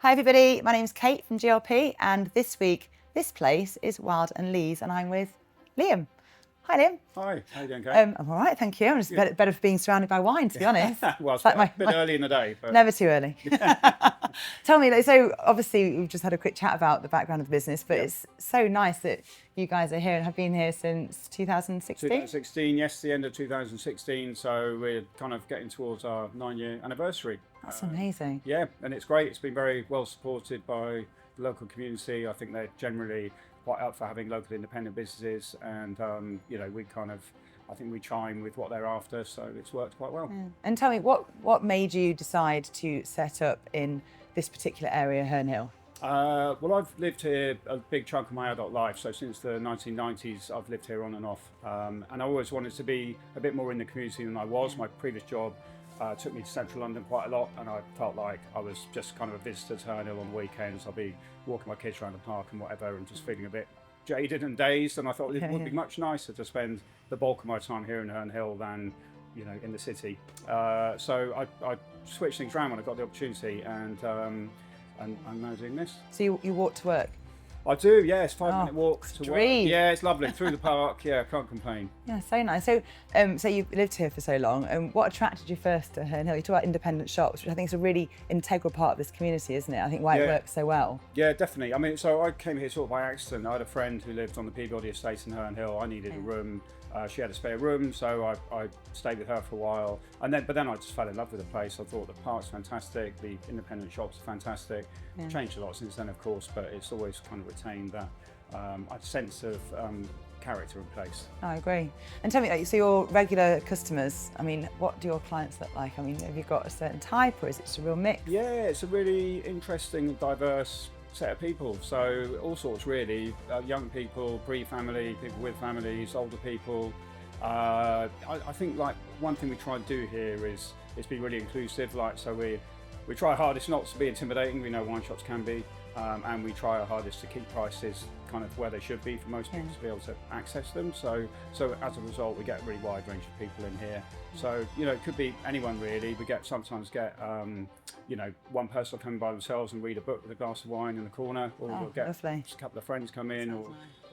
Hi everybody, my name's Kate from GLP, and this week, this place is Wild and Lees, and I'm with Liam. Hi Liam. Hi, how you doing, Kate? I'm all right, thank you. I'm just better for being surrounded by wine, to be honest. Well, it's like a bit early in the day. But... Never too early. Tell me, so obviously we've just had a quick chat about the background of the business, but it's so nice that you guys are here and have been here since 2016? 2016, yes, the end of 2016, so we're kind of getting towards our 9-year anniversary. That's amazing. Yeah, and it's great. It's been very well supported by the local community. I think they're generally quite up for having local independent businesses, and I think we chime with what they're after, so it's worked quite well. Yeah. And tell me, what made you decide to set up in this particular area, Herne Hill? Well, I've lived here a big chunk of my adult life, so since the 1990s I've lived here on and off, and I always wanted to be a bit more in the community than I was. My previous job took me to central London quite a lot, and I felt like I was just kind of a visitor to Herne Hill on the weekends. I'd be walking my kids around the park and whatever, and just feeling a bit jaded and dazed, and I thought it would be much nicer to spend the bulk of my time here in Herne Hill than in the city. So I switched things around when I got the opportunity, and I'm now doing this. So you walk to work? I do, yeah. It's 5-minute walk to work. Dream. Yeah, it's lovely. Through the park, yeah, can't complain. Yeah, so nice. So, so you've lived here for so long, and what attracted you first to Herne Hill? You talk about independent shops, which I think is a really integral part of this community, isn't it? I think why it works so well. Yeah, definitely. I mean, so I came here sort of by accident. I had a friend who lived on the Peabody estate in Herne Hill. I needed a room. She had a spare room, so I stayed with her for a while, but then I just fell in love with the place. I thought the park's fantastic, the independent shops are fantastic. Changed a lot since then, of course, but it's always kind of retained that a sense of character in place. I agree. And tell me, so your regular customers, I mean, what do your clients look like? I mean, have you got a certain type, or is it just a real mix? Yeah, it's a really interesting, diverse set of people, so all sorts really, young people, pre-family, people with families, older people. I think like one thing we try and do here is be really inclusive, like so we try our hardest not to be intimidating. We know wine shops can be, and we try our hardest to keep prices kind of where they should be for most people to be able to access them. So as a result, we get a really wide range of people in here. So it could be anyone really. We sometimes get one person will come by themselves and read a book with a glass of wine in the corner, or we'll get just a couple of friends come in,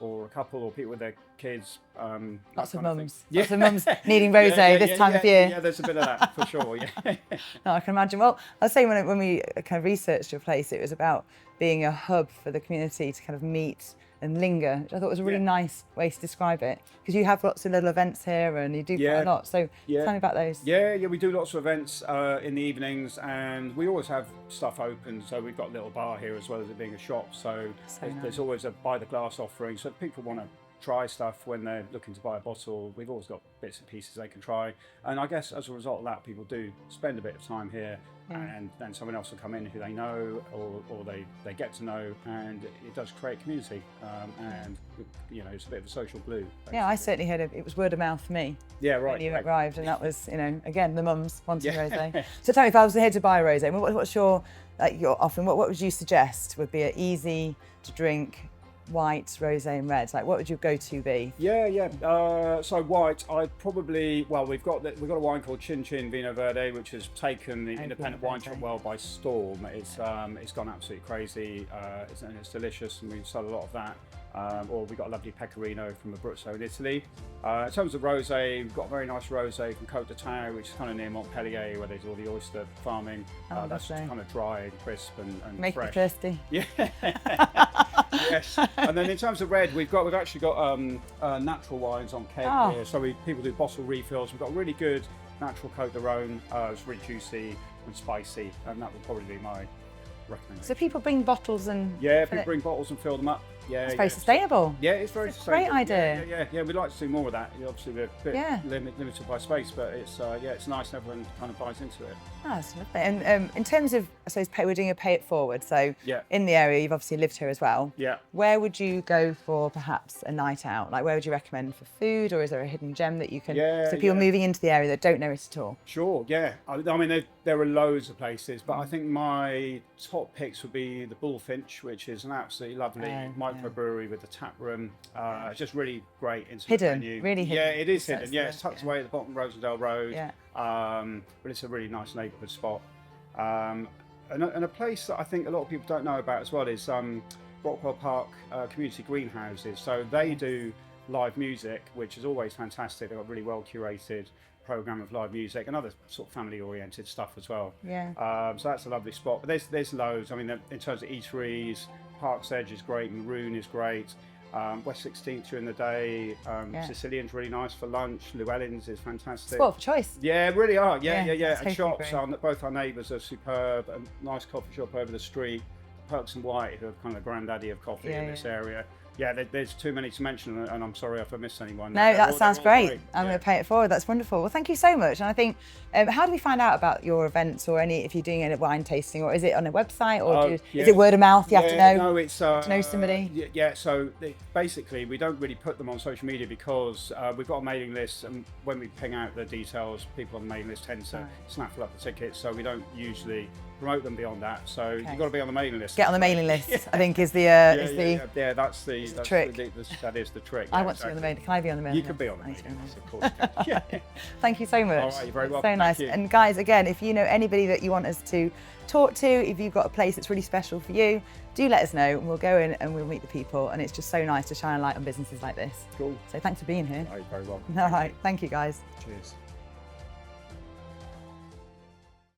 or a couple, or people with their kids. Lots of mums. Lots of mums needing rosé this time of year. Yeah, there's a bit of that for sure. Yeah. No, I can imagine. Well, I was saying when we kind of researched your place, it was about being a hub for the community to kind of meet and linger, which I thought was a really nice way to describe it, because you have lots of little events here and you do quite a lot. So tell me about those. Yeah, we do lots of events in the evenings, and we always have stuff open. So we've got a little bar here as well as it being a shop. So there's always a buy the glass offering. So if people want to try stuff when they're looking to buy a bottle, we've always got bits and pieces they can try. And I guess as a result of that, people do spend a bit of time here, and then someone else will come in who they know or they get to know, and it does create community, and it's a bit of a social glue, basically. Yeah, I certainly heard it was word of mouth for me. Yeah, right. When you arrived, and that was again the mums wanting rosé. So tell me, if I was here to buy a rosé, what's your offering? What would you suggest would be an easy to drink white, rosé and red? Like, what would your go-to be? So white, I'd probably, we've got a wine called Chin Chin Vino Verde, which has taken the independent wine shop world by storm. It's gone absolutely crazy, it's delicious, and we sell a lot of that. Or we've got a lovely Pecorino from Abruzzo in Italy. In terms of rosé, we've got a very nice rosé from Côte d'Ivoire, which is kind of near Montpellier, where they do all the oyster farming. That's just kind of dry and crisp and Make fresh. Me thirsty. Yeah. Yes. And then in terms of red, we've actually got natural wines on keg here. So people do bottle refills. We've got really good natural Côte d'Ivoire. It's really juicy and spicy, and that would probably be my recommendation. So people bring bottles and people bring bottles and fill them up. It's very sustainable. Yeah, it's very sustainable. Great idea. Yeah, we'd like to do more of that. Obviously, we're a bit limited by space, but it's nice, and everyone kind of buys into it. That's lovely. And in terms of, I suppose, we're doing a pay it forward. So in the area, you've obviously lived here as well. Yeah. Where would you go for perhaps a night out? Like, where would you recommend for food, or is there a hidden gem that you can? So people moving into the area that don't know it at all. Sure. Yeah. I mean, there are loads of places, but I think my top picks would be the Bullfinch, which is an absolutely lovely microbrewery with a tap room. It's just really great. Hidden, menu. really hidden. Yeah, it is hidden. Yeah, it's tucked away at the bottom of Rosendale Road. Yeah. But it's a really nice neighbourhood spot. And a place that I think a lot of people don't know about as well is Rockwell Park Community Greenhouses. So they do live music, which is always fantastic. They've got a really well curated program of live music and other sort of family oriented stuff as well. Yeah. So that's a lovely spot. But there's loads. I mean, in terms of eateries, Park's Edge is great, Maroon is great. West 16th during the day, Sicilian's really nice for lunch. Llewellyn's is fantastic. Spot of choice. Yeah, really are. Yeah. Totally And shops, agree. both our neighbours are superb. A nice coffee shop over the street, Perks and White, who are kind of the granddaddy of coffee in this area. Yeah, there's too many to mention, and I'm sorry if I missed anyone. No, that sounds great. I'm Yeah. going to pay it forward. That's wonderful. Well, thank you so much. And I think, how do we find out about your events or if you're doing a wine tasting, or is it on a website, or is it word of mouth? You have to know. No, it's to know somebody. Yeah, so basically we don't really put them on social media because we've got a mailing list, and when we ping out the details, people on the mailing list tend to snaffle up the tickets. So we don't usually promote them beyond that. So you've got to be on the mailing list. Get on the mailing list. I think is the that's the trick. That is the trick. I want to be on the mailing. Can I be on the mailing You list? can be on the mailing list, of course. You can. Thank you so much. All right, you're very welcome. So nice. Thank you. And guys, again, if you know anybody that you want us to talk to, if you've got a place that's really special for you, do let us know, and we'll go in and we'll meet the people. And it's just so nice to shine a light on businesses like this. Cool. So thanks for being here. All right, you're very welcome. All right. Thank you, guys. Cheers.